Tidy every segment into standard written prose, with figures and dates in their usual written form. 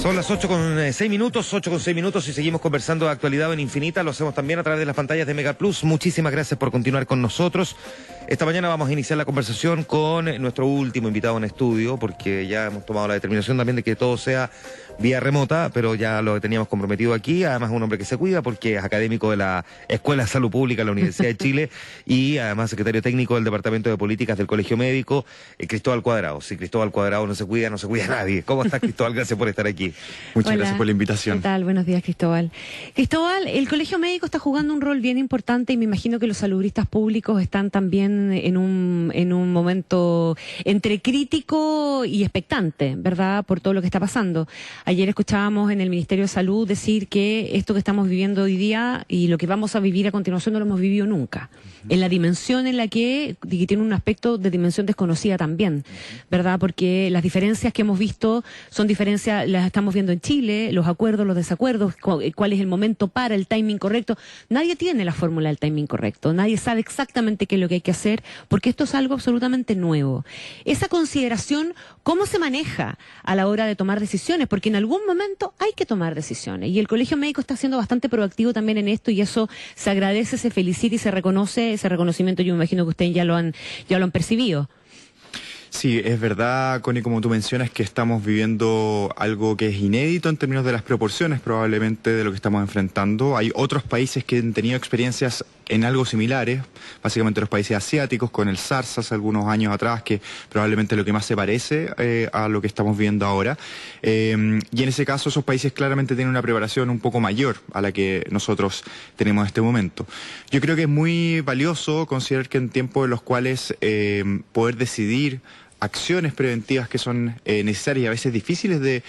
Son las 8:06 y seguimos conversando de actualidad en Infinita. Lo hacemos también a través de las pantallas de Mega Plus. Muchísimas gracias por continuar con nosotros. Esta mañana vamos a iniciar la conversación con nuestro último invitado en estudio, porque ya hemos tomado la determinación también de que todo sea vía remota, pero ya lo teníamos comprometido aquí. Además, un hombre que se cuida porque es académico de la Escuela de Salud Pública de la Universidad de Chile y además secretario técnico del Departamento de Políticas del Colegio Médico, Cristóbal Cuadrado. Si Cristóbal Cuadrado no se cuida nadie. ¿Cómo estás, Cristóbal? Gracias por estar aquí. Muchas gracias por la invitación. ¿Qué tal? Buenos días, Cristóbal. Cristóbal, el Colegio Médico está jugando un rol bien importante y me imagino que los salubristas públicos están también en un momento entre crítico y expectante, ¿verdad? Por todo lo que está pasando. Ayer escuchábamos en el Ministerio de Salud decir que esto que estamos viviendo hoy día y lo que vamos a vivir a continuación no lo hemos vivido nunca. En la dimensión en la que tiene un aspecto de dimensión desconocida también, ¿verdad? Porque las diferencias que hemos visto son diferencias, las estamos viendo en Chile, los acuerdos, los desacuerdos, cuál es el momento para el timing correcto. Nadie tiene la fórmula del timing correcto, nadie sabe exactamente qué es lo que hay que hacer, porque esto es algo absolutamente nuevo. Esa consideración, ¿cómo se maneja a la hora de tomar decisiones? Porque en algún momento hay que tomar decisiones, y el Colegio Médico está siendo bastante proactivo también en esto, y eso se agradece, se felicita y se reconoce. Ese reconocimiento yo me imagino que ustedes ya lo han percibido. Sí, es verdad, Connie, como tú mencionas, que estamos viviendo algo que es inédito en términos de las proporciones probablemente de lo que estamos enfrentando. Hay otros países que han tenido experiencias en algo similares, básicamente los países asiáticos con el SARS hace algunos años atrás, que probablemente es lo que más se parece a lo que estamos viendo ahora. Y en ese caso esos países claramente tienen una preparación un poco mayor a la que nosotros tenemos en este momento. Yo creo que es muy valioso considerar que en tiempos en los cuales poder decidir acciones preventivas que son necesarias y a veces difíciles de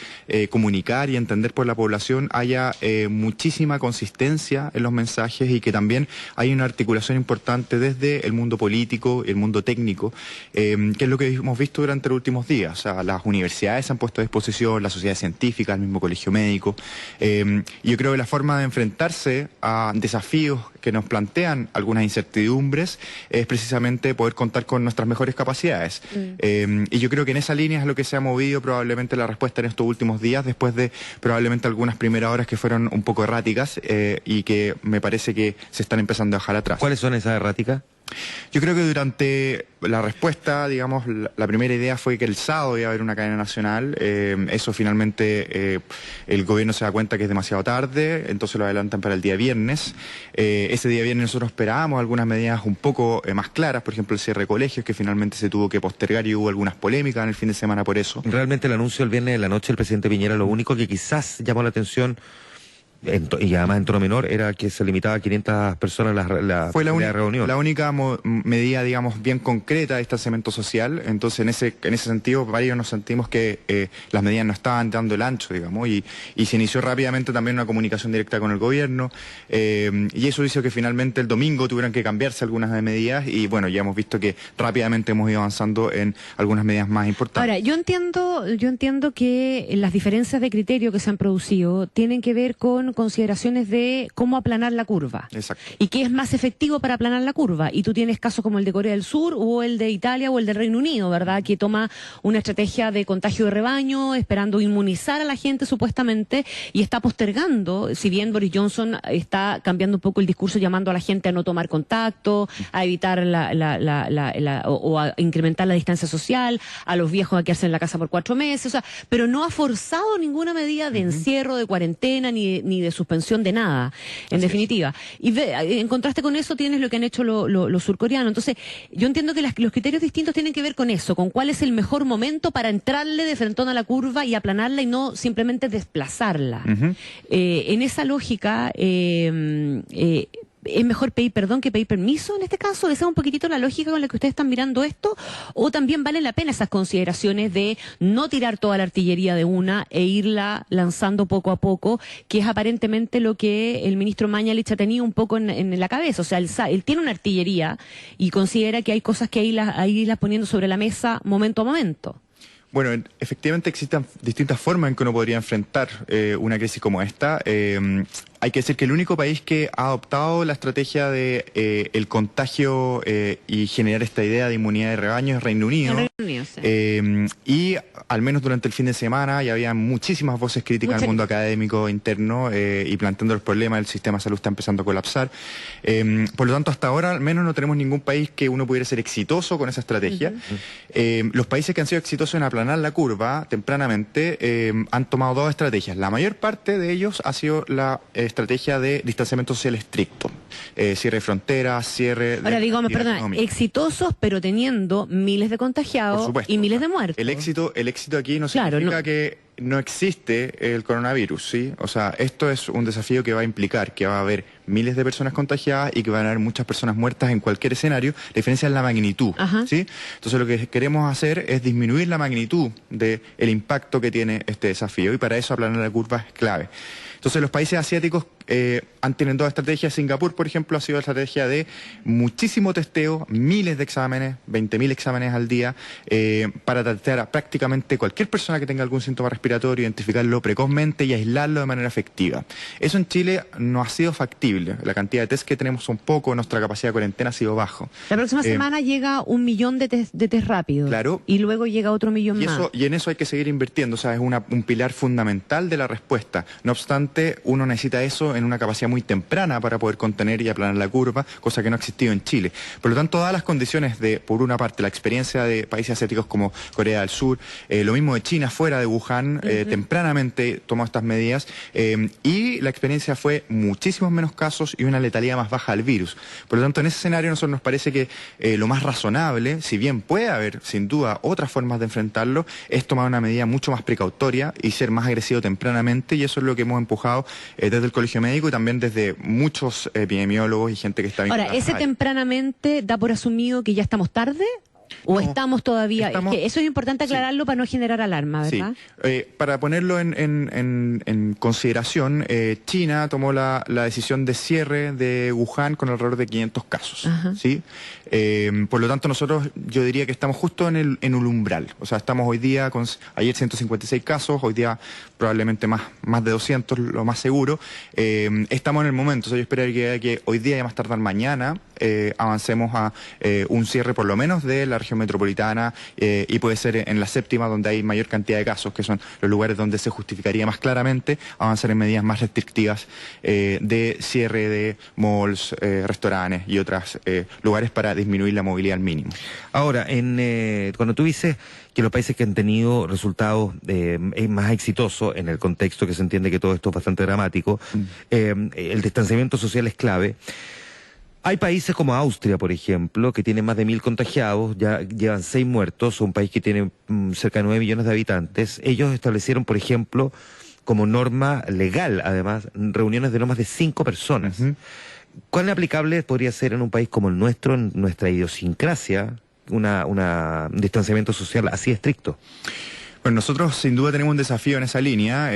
comunicar y entender por la población, haya muchísima consistencia en los mensajes y que también hay una articulación importante desde el mundo político y el mundo técnico, que es lo que hemos visto durante los últimos días. O sea, las universidades se han puesto a disposición, la sociedad científica, el mismo Colegio Médico. Yo creo que la forma de enfrentarse a desafíos que nos plantean algunas incertidumbres es precisamente poder contar con nuestras mejores capacidades. Y yo creo que en esa línea es lo que se ha movido probablemente la respuesta en estos últimos días, después de probablemente algunas primeras horas que fueron un poco erráticas y que me parece que se están empezando a dejar atrás. ¿Cuáles son esas erráticas? Yo creo que durante la respuesta, digamos, la primera idea fue que el sábado iba a haber una cadena nacional. Eso finalmente el gobierno se da cuenta que es demasiado tarde, entonces lo adelantan para el día viernes. Ese día viernes nosotros esperábamos algunas medidas un poco más claras, por ejemplo el cierre de colegios, que finalmente se tuvo que postergar y hubo algunas polémicas en el fin de semana por eso. Realmente el anuncio el viernes de la noche del presidente Piñera, lo único que quizás llamó la atención, y además en tono menor, era que se limitaba a 500 personas la reunión. La única medida, digamos, bien concreta de distanciamiento social. Entonces, en ese sentido, varios nos sentimos que las medidas no estaban dando el ancho, digamos, y se inició rápidamente también una comunicación directa con el gobierno, y eso hizo que finalmente el domingo tuvieran que cambiarse algunas medidas, y bueno, ya hemos visto que rápidamente hemos ido avanzando en algunas medidas más importantes. Ahora, yo entiendo que las diferencias de criterio que se han producido tienen que ver con consideraciones de cómo aplanar la curva. Exacto. Y qué es más efectivo para aplanar la curva. Y tú tienes casos como el de Corea del Sur o el de Italia o el del Reino Unido, ¿verdad? Que toma una estrategia de contagio de rebaño, esperando inmunizar a la gente supuestamente, y está postergando, si bien Boris Johnson está cambiando un poco el discurso, llamando a la gente a no tomar contacto, a evitar o a incrementar la distancia social, a los viejos a quedarse en la casa por 4 meses, o sea, pero no ha forzado ninguna medida de encierro, de cuarentena, ni de suspensión de nada, en definitiva. Y en contraste con eso tienes lo que han hecho los surcoreanos. Entonces, yo entiendo que los criterios distintos tienen que ver con eso, con cuál es el mejor momento para entrarle de frentón a la curva y aplanarla y no simplemente desplazarla. En esa lógica, ¿es mejor pedir perdón que pedir permiso en este caso? ¿Esa es un poquitito la lógica con la que ustedes están mirando esto? ¿O también vale la pena esas consideraciones de no tirar toda la artillería de una e irla lanzando poco a poco, que es aparentemente lo que el ministro Mañalich ha tenido un poco en la cabeza? O sea, él tiene una artillería y considera que hay cosas que irlas poniendo sobre la mesa momento a momento. Bueno, efectivamente existen distintas formas en que uno podría enfrentar una crisis como esta. hay que decir que el único país que ha adoptado la estrategia de el contagio y generar esta idea de inmunidad de rebaño es Reino Unido. Reino Unido, sí. Y al menos durante el fin de semana ya había muchísimas voces críticas al mundo académico interno y planteando los problemas, el sistema de salud está empezando a colapsar. Por lo tanto, hasta ahora al menos no tenemos ningún país que uno pudiera ser exitoso con esa estrategia. Los países que han sido exitosos en aplanar la curva tempranamente han tomado dos estrategias. La mayor parte de ellos ha sido la estrategia de distanciamiento social estricto. Cierre de fronteras, cierre de... Ahora digo, perdona, exitosos pero teniendo miles de contagiados y miles de muertos. El éxito aquí no significa que no existe el coronavirus, ¿sí? O sea, esto es un desafío que va a implicar que va a haber miles de personas contagiadas y que van a haber muchas personas muertas en cualquier escenario. La diferencia es la magnitud, ¿sí? Entonces lo que queremos hacer es disminuir la magnitud del impacto que tiene este desafío y para eso aplanar la curva es clave. Entonces los países asiáticos han tenido dos estrategias. Singapur, por ejemplo, ha sido la estrategia de muchísimo testeo, miles de exámenes, 20.000 exámenes al día, para tratar a prácticamente cualquier persona que tenga algún síntoma respiratorio, identificarlo precozmente y aislarlo de manera efectiva. Eso en Chile no ha sido factible. La cantidad de test que tenemos son poco, nuestra capacidad de cuarentena ha sido bajo. La próxima semana llega 1 millón de test rápidos. Claro. Y luego llega otro millón más. Y en eso hay que seguir invirtiendo, o sea, es un pilar fundamental de la respuesta. No obstante, uno necesita eso en una capacidad muy temprana para poder contener y aplanar la curva, cosa que no ha existido en Chile. Por lo tanto, dadas las condiciones de, por una parte, la experiencia de países asiáticos como Corea del Sur, lo mismo de China fuera de Wuhan, tempranamente tomó estas medidas, y la experiencia fue muchísimos menos casos y una letalidad más baja del virus. Por lo tanto, en ese escenario a nosotros nos parece que lo más razonable, si bien puede haber, sin duda, otras formas de enfrentarlo, es tomar una medida mucho más precautoria y ser más agresivo tempranamente, y eso es lo que hemos empujado desde el Colegio Médico y también desde muchos epidemiólogos y gente que está vinculada. Ahora, ¿ese tempranamente da por asumido que ya estamos tarde? ¿O no, estamos todavía...? Es que eso es importante aclararlo para no generar alarma, ¿verdad? Sí. Para ponerlo en consideración, China tomó la decisión de cierre de Wuhan con alrededor de 500 casos. ¿Sí? Por lo tanto, nosotros yo diría que estamos justo en el umbral. O sea, estamos hoy día con ayer 156 casos, hoy día probablemente más de 200, lo más seguro. Estamos en el momento. O sea, yo esperaría que hoy día y más tardar mañana avancemos a un cierre por lo menos de la región metropolitana y puede ser en la séptima donde hay mayor cantidad de casos, que son los lugares donde se justificaría más claramente avanzar en medidas más restrictivas de cierre de malls, restaurantes y otros lugares para disminuir la movilidad al mínimo. Ahora, cuando tú dices que los países que han tenido resultados más exitosos, en el contexto que se entiende que todo esto es bastante dramático, el distanciamiento social es clave. Hay países como Austria, por ejemplo, que tienen más de 1.000 contagiados, ya llevan 6 muertos, un país que tiene cerca de 9 millones de habitantes. Ellos establecieron, por ejemplo, como norma legal, además, reuniones de no más de 5 personas. ¿Cuán aplicable podría ser en un país como el nuestro, en nuestra idiosincrasia, un distanciamiento social así estricto? Bueno, nosotros sin duda tenemos un desafío en esa línea.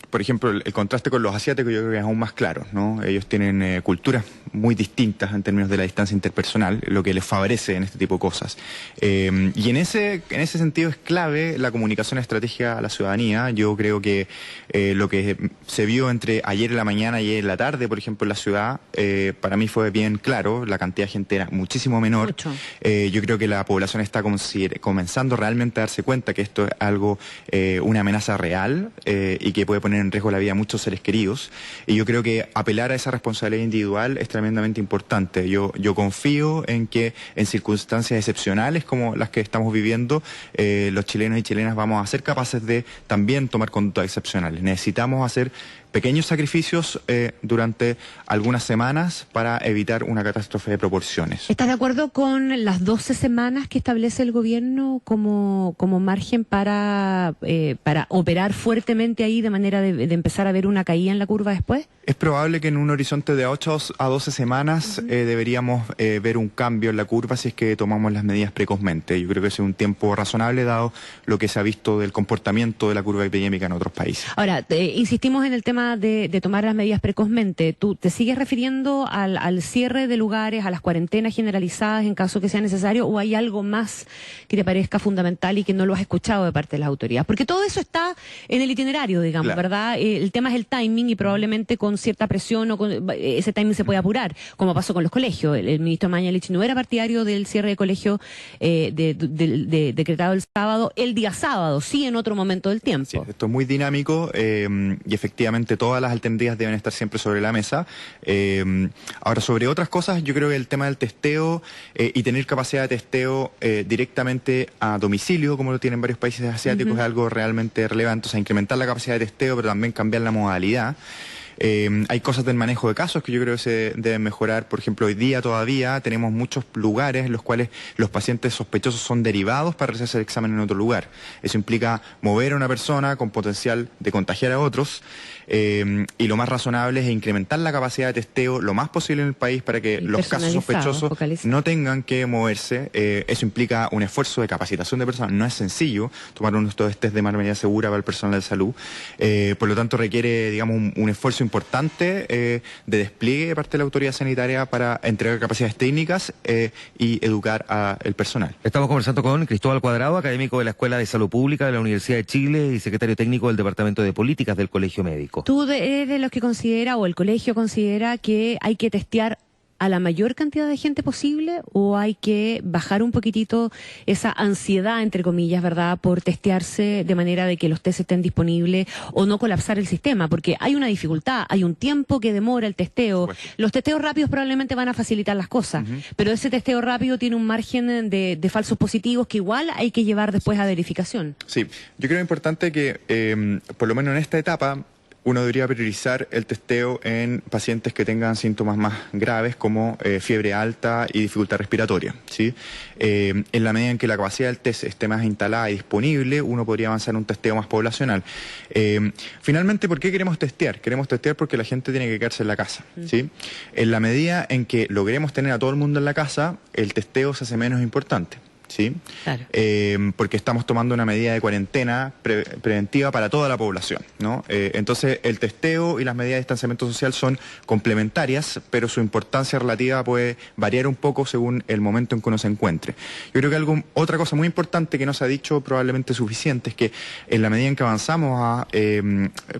Por ejemplo, el contraste con los asiáticos yo creo que es aún más claro, ¿no? Ellos tienen culturas muy distintas en términos de la distancia interpersonal, lo que les favorece en este tipo de cosas. Y en ese sentido es clave la comunicación estratégica a la ciudadanía. Yo creo que lo que se vio entre ayer en la mañana y ayer en la tarde, por ejemplo, en la ciudad, para mí fue bien claro. La cantidad de gente era muchísimo menor. Yo creo que la población está comenzando realmente a darse cuenta que esto es algo, una amenaza real y que puede poner en riesgo la vida de muchos seres queridos. Y yo creo que apelar a esa responsabilidad individual es tremendamente importante. Yo confío en que en circunstancias excepcionales como las que estamos viviendo, los chilenos y chilenas vamos a ser capaces de también tomar conductas excepcionales. Necesitamos hacer pequeños sacrificios durante algunas semanas para evitar una catástrofe de proporciones. ¿Estás de acuerdo con las 12 semanas que establece el gobierno como margen para operar fuertemente ahí de manera de empezar a ver una caída en la curva después? Es probable que en un horizonte de 8 a 12 semanas deberíamos ver un cambio en la curva si es que tomamos las medidas precozmente. Yo creo que ese es un tiempo razonable dado lo que se ha visto del comportamiento de la curva epidémica en otros países. Ahora, insistimos en el tema tema de tomar las medidas precozmente, ¿tú te sigues refiriendo al cierre de lugares, a las cuarentenas generalizadas en caso que sea necesario, o hay algo más que te parezca fundamental y que no lo has escuchado de parte de las autoridades? Porque todo eso está en el itinerario, digamos, claro, ¿verdad? El tema es el timing y probablemente con cierta presión ese timing se puede apurar, como pasó con los colegios. El ministro Mañalich no era partidario del cierre de colegio decretado el sábado, el día sábado, sí en otro momento del tiempo. Sí, esto es muy dinámico y efectivamente todas las alternativas deben estar siempre sobre la mesa. Ahora, sobre otras cosas, yo creo que el tema del testeo y tener capacidad de testeo directamente a domicilio, como lo tienen varios países asiáticos, es algo realmente relevante. O sea, incrementar la capacidad de testeo, pero también cambiar la modalidad. Hay cosas del manejo de casos que yo creo que se deben mejorar. Por ejemplo, hoy día todavía tenemos muchos lugares en los cuales los pacientes sospechosos son derivados para realizarse el examen en otro lugar. Eso implica mover a una persona con potencial de contagiar a otros. Y lo más razonable es incrementar la capacidad de testeo lo más posible en el país para que los casos sospechosos no tengan que moverse. Eso implica un esfuerzo de capacitación de personas. No es sencillo tomar unos test de manera segura para el personal de salud. Por lo tanto, requiere, digamos, un esfuerzo importante de despliegue de parte de la autoridad sanitaria para entregar capacidades técnicas y educar al personal. Estamos conversando con Cristóbal Cuadrado, académico de la Escuela de Salud Pública de la Universidad de Chile y secretario técnico del Departamento de Políticas del Colegio Médico. ¿Tú eres de los que considera, o el colegio considera, que hay que testear a la mayor cantidad de gente posible, o hay que bajar un poquitito esa ansiedad, entre comillas, ¿verdad?, por testearse de manera de que los test estén disponibles o no colapsar el sistema? Porque hay una dificultad, hay un tiempo que demora el testeo. Los testeos rápidos probablemente van a facilitar las cosas, pero ese testeo rápido tiene un margen de falsos positivos que igual hay que llevar después a verificación. Sí, yo creo importante que, por lo menos en esta etapa, uno debería priorizar el testeo en pacientes que tengan síntomas más graves como fiebre alta y dificultad respiratoria, ¿sí? En la medida en que la capacidad del test esté más instalada y disponible, uno podría avanzar en un testeo más poblacional. Finalmente, ¿por qué queremos testear? Queremos testear porque la gente tiene que quedarse en la casa, ¿sí? En la medida en que logremos tener a todo el mundo en la casa, el testeo se hace menos importante. ¿Sí? Claro. Porque estamos tomando una medida de cuarentena preventiva para toda la población, ¿no? Entonces, el testeo y las medidas de distanciamiento social son complementarias, pero su importancia relativa puede variar un poco según el momento en que uno se encuentre. Yo creo que otra cosa muy importante que no se ha dicho, probablemente suficiente, es que en la medida en que avanzamos a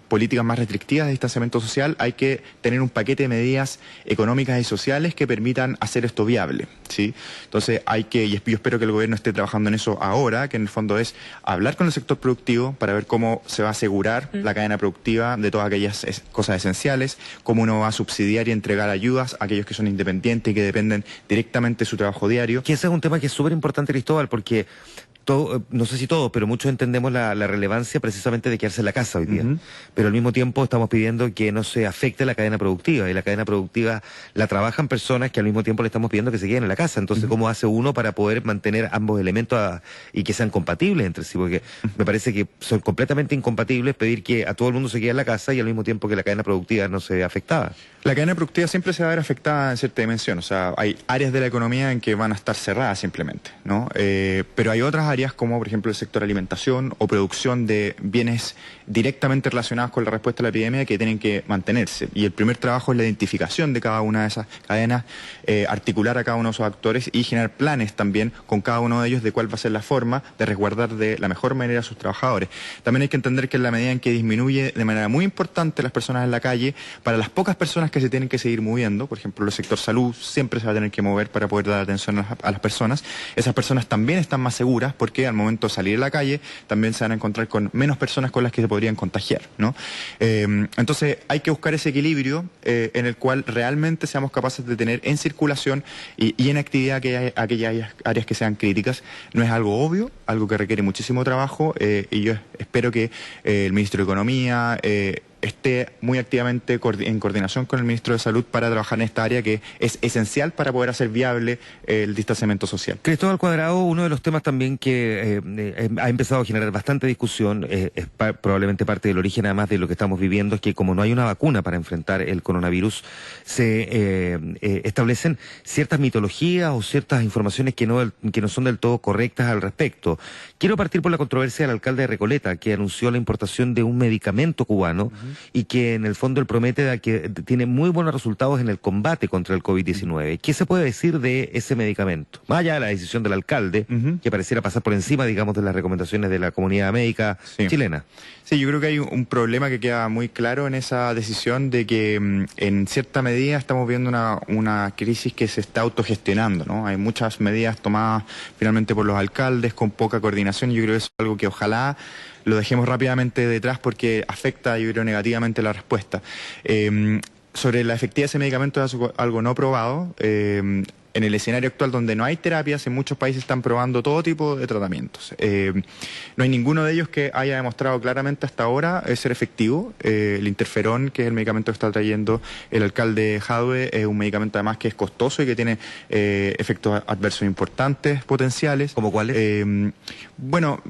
políticas más restrictivas de distanciamiento social, hay que tener un paquete de medidas económicas y sociales que permitan hacer esto viable, ¿sí? Entonces, y yo espero que el gobierno esté trabajando en eso ahora, que en el fondo es hablar con el sector productivo para ver cómo se va a asegurar la cadena productiva de todas aquellas cosas esenciales, cómo uno va a subsidiar y entregar ayudas a aquellos que son independientes y que dependen directamente de su trabajo diario. Que ese es un tema que es súper importante, Cristóbal, porque no sé si todos, pero muchos entendemos la relevancia precisamente de quedarse en la casa hoy día. Pero al mismo tiempo estamos pidiendo que no se afecte la cadena productiva, y la cadena productiva la trabajan personas que al mismo tiempo le estamos pidiendo que se queden en la casa. Entonces, ¿cómo hace uno para poder mantener ambos elementos y que sean compatibles entre sí? Porque me parece que son completamente incompatibles pedir que a todo el mundo se quede en la casa y al mismo tiempo que la cadena productiva no se ve afectada. La cadena productiva siempre se va a ver afectada en cierta dimensión. O sea, hay áreas de la economía en que van a estar cerradas simplemente, ¿no? Pero hay otras áreas como, por ejemplo, el sector alimentación o producción de bienes directamente relacionados con la respuesta a la epidemia que tienen que mantenerse. Y el primer trabajo es la identificación de cada una de esas cadenas, articular a cada uno de esos actores y generar planes también con cada uno de ellos de cuál va a ser la forma de resguardar de la mejor manera a sus trabajadores. También hay que entender que en la medida en que disminuye de manera muy importante las personas en la calle, para las pocas personas que se tienen que seguir moviendo, por ejemplo, el sector salud siempre se va a tener que mover para poder dar atención a las personas. Esas personas también están más seguras porque al momento de salir a la calle también se van a encontrar con menos personas con las que se podrían contagiar, ¿no? Entonces hay que buscar ese equilibrio en el cual realmente seamos capaces de tener en circulación y en actividad aquellas áreas que sean críticas. No es algo obvio, algo que requiere muchísimo trabajo y yo espero que el ministro de Economía esté muy activamente en coordinación con el ministro de Salud para trabajar en esta área que es esencial para poder hacer viable el distanciamiento social. Cristóbal Cuadrado, uno de los temas también que ha empezado a generar bastante discusión, es probablemente parte del origen además de lo que estamos viviendo, es que como no hay una vacuna para enfrentar el coronavirus, se establecen ciertas mitologías o ciertas informaciones que no son del todo correctas al respecto. Quiero partir por la controversia del alcalde de Recoleta, que anunció la importación de un medicamento cubano y que en el fondo él promete que tiene muy buenos resultados en el combate contra el COVID-19. ¿Qué se puede decir de ese medicamento? Más allá de la decisión del alcalde, que pareciera pasar por encima, digamos, de las recomendaciones de la comunidad médica chilena. Sí, yo creo que hay un problema que queda muy claro en esa decisión de que en cierta medida estamos viendo una crisis que se está autogestionando, ¿no? Hay muchas medidas tomadas finalmente por los alcaldes con poca coordinación y yo creo que eso es algo que ojalá lo dejemos rápidamente detrás porque afecta, yo creo, negativamente la respuesta. Sobre la efectividad de ese medicamento es algo no probado. En el escenario actual donde no hay terapias, en muchos países están probando todo tipo de tratamientos. No hay ninguno de ellos que haya demostrado claramente hasta ahora ser efectivo. El interferón, que es el medicamento que está trayendo el alcalde Jadwe, es un medicamento además que es costoso y que tiene efectos adversos importantes, potenciales. ¿Cómo cuáles? Bueno,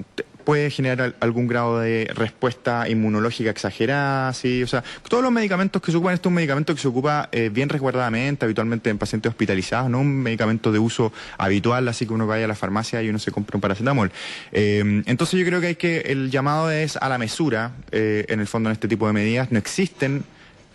puede generar algún grado de respuesta inmunológica exagerada, ¿sí? O sea, todos los medicamentos que se ocupan, este es un medicamento que se ocupa bien resguardadamente, habitualmente en pacientes hospitalizados, no un medicamento de uso habitual, así que uno vaya a la farmacia y uno se compra un paracetamol. Entonces yo creo que el llamado es a la mesura, en el fondo, en este tipo de medidas. No existen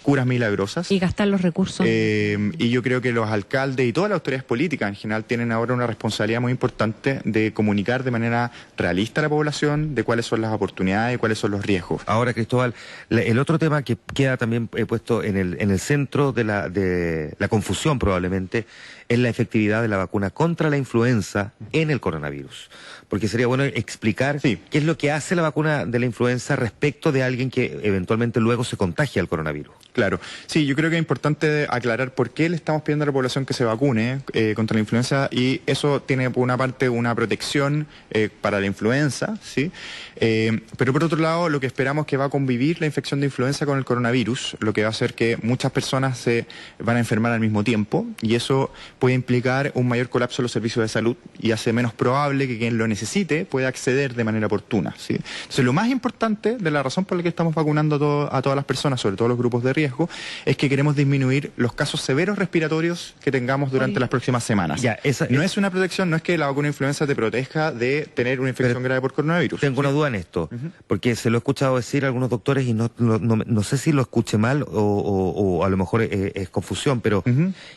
curas milagrosas. Y gastar los recursos. Y yo creo que los alcaldes y todas las autoridades políticas en general tienen ahora una responsabilidad muy importante de comunicar de manera realista a la población de cuáles son las oportunidades y cuáles son los riesgos. Ahora, Cristóbal, el otro tema que queda también puesto en el centro de la confusión probablemente es la efectividad de la vacuna contra la influenza en el coronavirus. Porque sería bueno explicar qué es lo que hace la vacuna de la influenza respecto de alguien que eventualmente luego se contagia al coronavirus. Claro, sí, yo creo que es importante aclarar por qué le estamos pidiendo a la población que se vacune contra la influenza, y eso tiene por una parte una protección para la influenza, ¿sí? Pero por otro lado, lo que esperamos es que va a convivir la infección de influenza con el coronavirus, lo que va a hacer que muchas personas se van a enfermar al mismo tiempo, y eso puede implicar un mayor colapso de los servicios de salud y hace menos probable que quien lo necesite pueda acceder de manera oportuna, ¿sí? Entonces, lo más importante de la razón por la que estamos vacunando a todas las personas, sobre todo los grupos de riesgo, es que queremos disminuir los casos severos respiratorios que tengamos durante las próximas semanas. No es una protección, no es que la vacuna de influenza te proteja de tener una infección grave por coronavirus. Tengo una duda en esto, porque se lo he escuchado decir a algunos doctores y no sé si lo escuché mal o a lo mejor es confusión, pero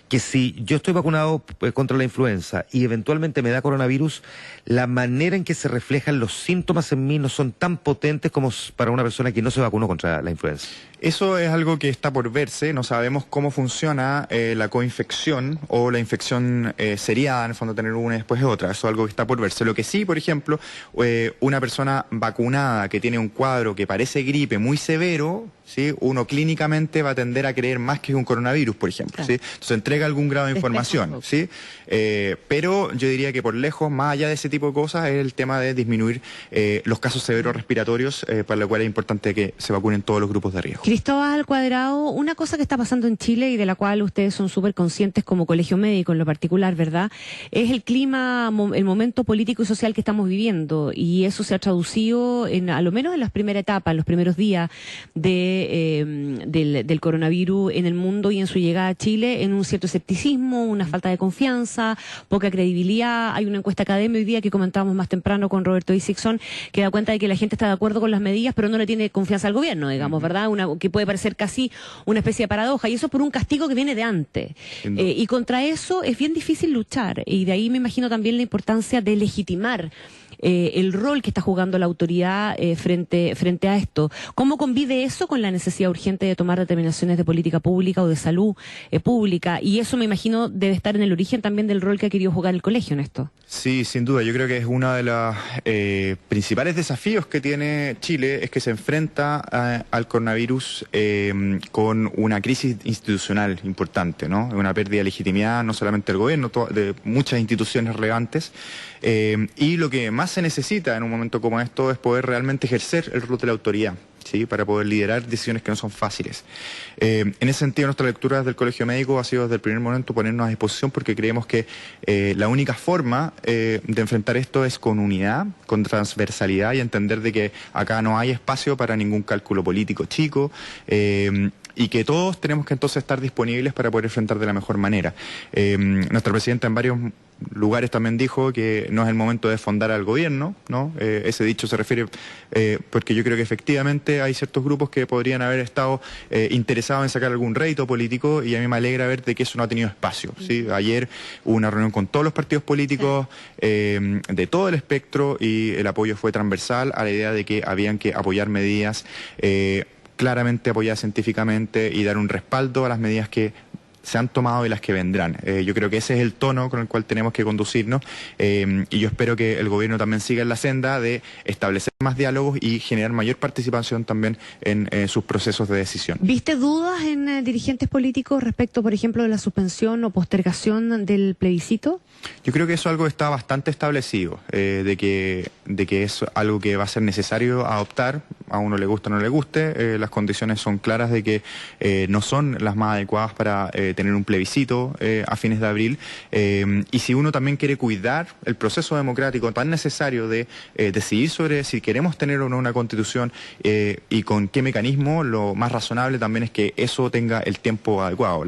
que si yo estoy vacunado contra la influenza y eventualmente me da coronavirus, la manera en que se reflejan los síntomas en mí no son tan potentes como para una persona que no se vacunó contra la influenza. Eso es algo que está por verse, no sabemos cómo funciona la coinfección o la infección seriada, en el fondo tener una y después otra, eso es algo que está por verse. Lo que sí, por ejemplo, una persona vacunada que tiene un cuadro que parece gripe muy severo, ¿sí? Uno clínicamente va a tender a creer más que es un coronavirus, por ejemplo, ¿sí? Entonces entrega algún grado de información, ¿sí? Pero yo diría que por lejos, más allá de ese tipo de cosas, es el tema de disminuir los casos severos respiratorios, para lo cual es importante que se vacunen todos los grupos de riesgo. Cristóbal Cuadrado, una cosa que está pasando en Chile y de la cual ustedes son súper conscientes como colegio médico en lo particular, ¿verdad? Es el clima, el momento político y social que estamos viviendo, y eso se ha traducido a lo menos en las primeras etapas, en los primeros días del coronavirus en el mundo y en su llegada a Chile, en un cierto escepticismo, una falta de confianza, poca credibilidad. Hay una encuesta académica hoy día que comentábamos más temprano con Roberto Isixson, que da cuenta de que la gente está de acuerdo con las medidas, pero no le tiene confianza al gobierno, digamos, ¿verdad? Que puede parecer casi una especie de paradoja, y eso por un castigo que viene de antes. Y contra eso es bien difícil luchar, y de ahí me imagino también la importancia de legitimar el rol que está jugando la autoridad frente a esto. ¿Cómo convive eso con la necesidad urgente de tomar determinaciones de política pública o de salud pública? Y eso me imagino debe estar en el origen también del rol que ha querido jugar el colegio en esto. Sí, sin duda. Yo creo que es uno de los principales desafíos que tiene Chile, es que se enfrenta al coronavirus con una crisis institucional importante, ¿no? Una pérdida de legitimidad no solamente del gobierno, de muchas instituciones relevantes. Y lo que más se necesita en un momento como esto es poder realmente ejercer el rol de la autoridad, ¿sí? Para poder liderar decisiones que no son fáciles. En ese sentido, nuestra lectura desde el Colegio Médico ha sido desde el primer momento ponernos a disposición, porque creemos que la única forma de enfrentar esto es con unidad, con transversalidad, y entender de que acá no hay espacio para ningún cálculo político chico, y que todos tenemos que entonces estar disponibles para poder enfrentar de la mejor manera. Nuestra presidenta en varios lugares también dijo que no es el momento de fondar al gobierno, ¿no? Ese dicho se refiere porque yo creo que efectivamente hay ciertos grupos que podrían haber estado interesados en sacar algún rédito político, y a mí me alegra ver de que eso no ha tenido espacio, ¿sí? Ayer hubo una reunión con todos los partidos políticos de todo el espectro, y el apoyo fue transversal a la idea de que habían que apoyar medidas claramente apoyadas científicamente y dar un respaldo a las medidas que se han tomado y las que vendrán. Yo creo que ese es el tono con el cual tenemos que conducirnos, y yo espero que el gobierno también siga en la senda de establecer más diálogos y generar mayor participación también en sus procesos de decisión. ¿Viste dudas en dirigentes políticos respecto, por ejemplo, de la suspensión o postergación del plebiscito? Yo creo que eso es algo que está bastante establecido, de que es algo que va a ser necesario adoptar, a uno le guste o no le guste. Las condiciones son claras de que no son las más adecuadas para tener un plebiscito a fines de abril, y si uno también quiere cuidar el proceso democrático tan necesario de decidir sobre si queremos tener o no una constitución y con qué mecanismo, lo más razonable también es que eso tenga el tiempo adecuado.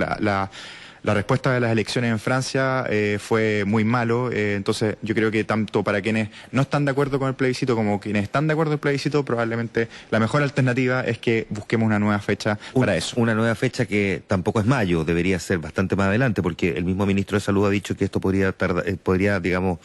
La respuesta de las elecciones en Francia fue muy malo, entonces yo creo que tanto para quienes no están de acuerdo con el plebiscito como quienes están de acuerdo con el plebiscito, probablemente la mejor alternativa es que busquemos una nueva fecha para eso. Una nueva fecha que tampoco es mayo, debería ser bastante más adelante, porque el mismo ministro de Salud ha dicho que esto podría, digamos,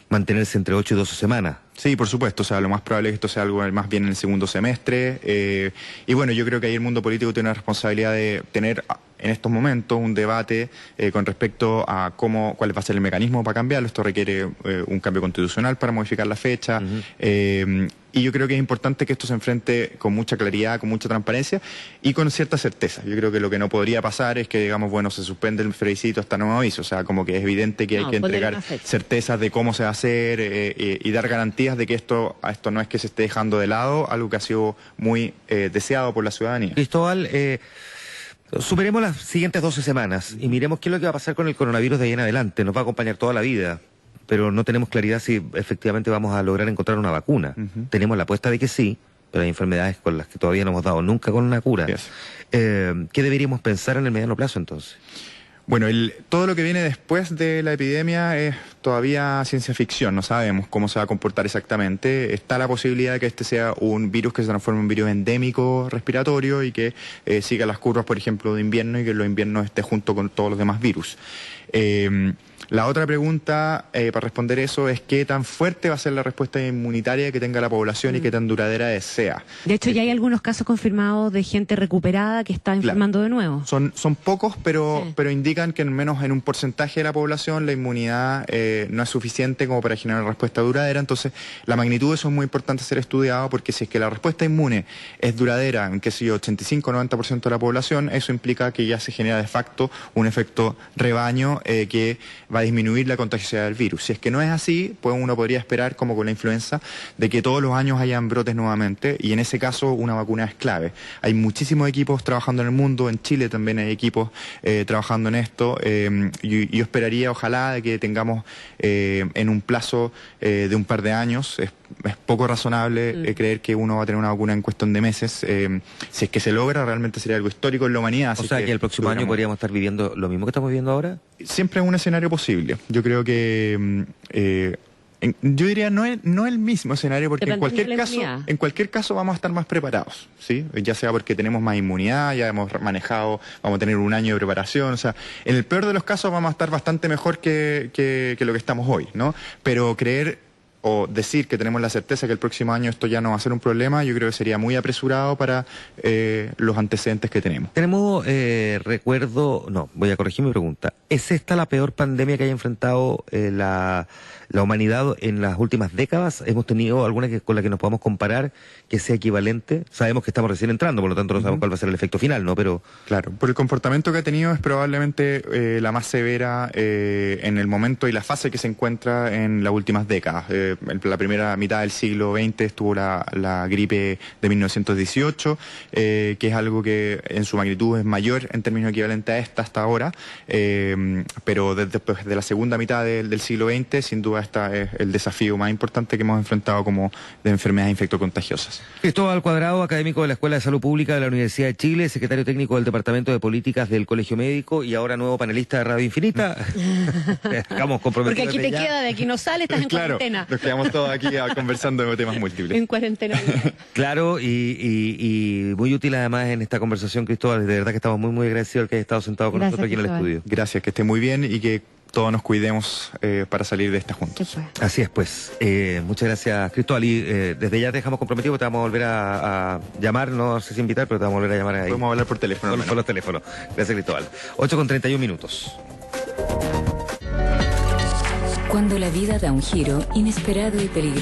mantenerse entre 8 y 12 semanas. Sí, por supuesto, o sea, lo más probable es que esto sea algo más bien en el segundo semestre, y bueno, yo creo que ahí el mundo político tiene una responsabilidad de tener en estos momentos un debate con respecto a cuál va a ser el mecanismo para cambiarlo. Esto requiere un cambio constitucional para modificar la fecha, y yo creo que es importante que esto se enfrente con mucha claridad, con mucha transparencia y con cierta certeza. Yo creo que lo que no podría pasar es que, digamos, bueno, se suspende el plebiscito hasta nuevo aviso, o sea, como que es evidente que hay que entregar certezas de cómo se va a hacer y dar garantías de que esto no es que se esté dejando de lado, algo que ha sido muy deseado por la ciudadanía. Cristóbal, superemos las siguientes 12 semanas y miremos qué es lo que va a pasar con el coronavirus de ahí en adelante. Nos va a acompañar toda la vida, pero no tenemos claridad si efectivamente vamos a lograr encontrar una vacuna. Tenemos la apuesta de que sí, pero hay enfermedades con las que todavía no hemos dado nunca con una cura. Yes. ¿Qué deberíamos pensar en el mediano plazo entonces? Bueno, todo lo que viene después de la epidemia es todavía ciencia ficción, no sabemos cómo se va a comportar exactamente. Está la posibilidad de que este sea un virus que se transforme en un virus endémico respiratorio y que siga las curvas, por ejemplo, de invierno, y que los inviernos esté junto con todos los demás virus. La otra pregunta para responder eso es qué tan fuerte va a ser la respuesta inmunitaria que tenga la población y qué tan duradera sea. De hecho, ya hay algunos casos confirmados de gente recuperada que está enfermando de nuevo. Son pocos, pero indican que al menos en un porcentaje de la población la inmunidad no es suficiente como para generar una respuesta duradera. Entonces, la magnitud de eso es muy importante ser estudiado, porque si es que la respuesta inmune es duradera en, 85 o 90% de la población, eso implica que ya se genera de facto un efecto rebaño que va a disminuir la contagiosidad del virus. Si es que no es así, pues uno podría esperar, como con la influenza, de que todos los años hayan brotes nuevamente, y en ese caso una vacuna es clave. Hay muchísimos equipos trabajando en el mundo, en Chile también hay equipos trabajando en esto, y yo esperaría, ojalá, de que tengamos en un plazo de un par de años. Es poco razonable creer que uno va a tener una vacuna en cuestión de meses. Si es que se logra, realmente sería algo histórico en la humanidad. O sea, que el próximo año podríamos estar viviendo lo mismo que estamos viviendo ahora. Siempre es un escenario posible. Yo creo que yo diría no el mismo escenario, porque en cualquier caso vamos a estar más preparados, ¿sí? Ya sea porque tenemos más inmunidad, ya hemos manejado, vamos a tener un año de preparación, o sea, en el peor de los casos vamos a estar bastante mejor que lo que estamos hoy, ¿no? Pero creer o decir que tenemos la certeza que el próximo año esto ya no va a ser un problema, yo creo que sería muy apresurado para los antecedentes que tenemos. Tenemos voy a corregir mi pregunta. ¿Es esta la peor pandemia que haya enfrentado la humanidad en las últimas décadas? ¿Hemos tenido alguna con la que nos podamos comparar que sea equivalente? Sabemos que estamos recién entrando, por lo tanto no sabemos cuál va a ser el efecto final, ¿no? Pero claro, por el comportamiento que ha tenido es probablemente la más severa en el momento y la fase que se encuentra en las últimas décadas. en la primera mitad del siglo XX estuvo la gripe de 1918, que es algo que en su magnitud es mayor en términos equivalentes a esta hasta ahora, pero después de la segunda mitad del siglo XX, sin duda este es el desafío más importante que hemos enfrentado como de enfermedades infectocontagiosas. Cristóbal Cuadrado, académico de la Escuela de Salud Pública de la Universidad de Chile, secretario técnico del Departamento de Políticas del Colegio Médico y ahora nuevo panelista de Radio Infinita. Estamos comprometidos. Porque aquí te queda, de aquí no sales, estás en cuarentena. Nos quedamos todos aquí conversando de temas múltiples. En cuarentena. Claro, y muy útil además en esta conversación, Cristóbal. De verdad que estamos muy, muy agradecidos que hayas estado sentado con nosotros aquí en el estudio. Gracias, que esté muy bien y que todos nos cuidemos para salir de esta juntos. Así es, pues. Muchas gracias, Cristóbal. Y desde ya te dejamos comprometido, te vamos a volver a llamar, no sé si invitar, pero te vamos a volver a llamar ahí. Podemos hablar por teléfono. Por los teléfonos. Gracias, Cristóbal. 8:31. Cuando la vida da un giro inesperado y peligroso.